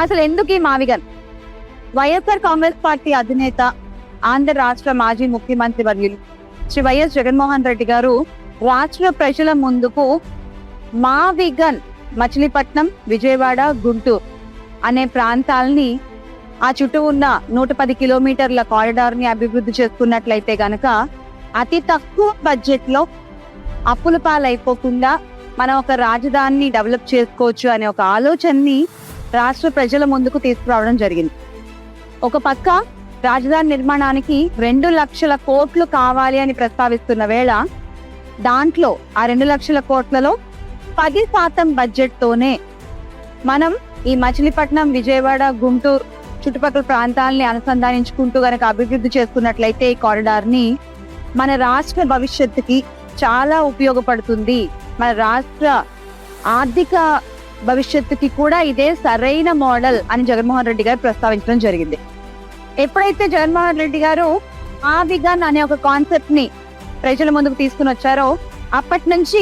అసలు ఎందుకు ఈ మావిగన్? వైఎస్ఆర్ కాంగ్రెస్ పార్టీ అధినేత, ఆంధ్ర రాష్ట్ర మాజీ ముఖ్యమంత్రి వర్యులు శ్రీ వైఎస్ జగన్మోహన్ రెడ్డి గారు రాష్ట్ర ప్రజల ముందుకు మావిగన్ మచిలీపట్నం, విజయవాడ, గుంటూరు అనే ప్రాంతాలని, ఆ చుట్టూ ఉన్న 110 కిలోమీటర్ల కారిడార్ ని అభివృద్ధి చేసుకున్నట్లయితే గనక అతి తక్కువ బడ్జెట్ లో అప్పుల పాలైపోకుండా మనం ఒక రాజధానిని డెవలప్ చేసుకోవచ్చు అనే ఒక ఆలోచనని రాష్ట్ర ప్రజల ముందుకు తీసుకురావడం జరిగింది. ఒక పక్క రాజధాని నిర్మాణానికి 2 లక్షల కోట్లు కావాలి అని ప్రస్తావిస్తున్న వేళ, దాంట్లో ఆ 2 లక్షల కోట్లలో 10% బడ్జెట్ తోనే మనం ఈ మచిలీపట్నం, విజయవాడ, గుంటూరు చుట్టుపక్కల ప్రాంతాలని అనుసంధానించుకుంటూ గనక అభివృద్ధి చేసుకున్నట్లయితే ఈ కారిడార్ ని మన రాష్ట్ర భవిష్యత్తుకి చాలా ఉపయోగపడుతుంది. మన రాష్ట్ర ఆర్థిక భవిష్యత్తుకి కూడా ఇదే సరైన మోడల్ అని జగన్మోహన్ రెడ్డి గారు ప్రస్తావించడం జరిగింది. ఎప్పుడైతే జగన్మోహన్ రెడ్డి గారు మావిగన్ అనే ఒక కాన్సెప్ట్ ని ప్రజల ముందుకు తీసుకుని వచ్చారో, అప్పటి నుంచి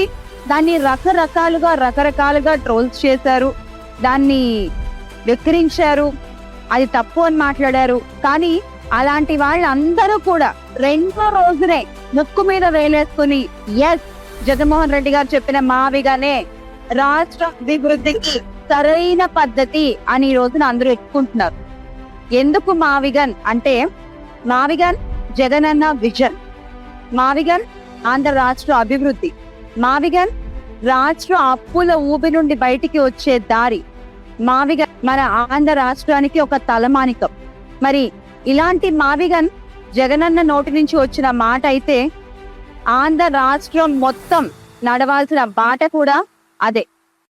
దాన్ని రకరకాలుగా ట్రోల్స్ చేశారు, దాన్ని వెక్కిరించారు, అది తప్పు అని మాట్లాడారు. కానీ అలాంటి వాళ్ళందరూ కూడా 2వ రోజునే ముక్కు మీద వేలేసుకుని ఎస్, జగన్మోహన్ రెడ్డి గారు చెప్పిన మావిగనే రాష్ట్ర అభివృద్ధికి సరైన పద్ధతి అని ఈ రోజున అందరూ ఎక్కుంటున్నారు. ఎందుకు మావిగన్ అంటే, మావిగన్ జగనన్న విజన్, మావిగన్ ఆంధ్ర రాష్ట్ర అభివృద్ధి, మావిగన్ రాష్ట్ర అప్పుల ఊబి నుండి బయటికి వచ్చే దారి, మావిగన్ మన ఆంధ్ర రాష్ట్రానికి ఒక తలమానికం. మరి ఇలాంటి మావిగన్ జగనన్న నోటి నుంచి వచ్చిన మాట అయితే ఆంధ్ర రాష్ట్రం మొత్తం నడవాల్సిన బాట కూడా అదే.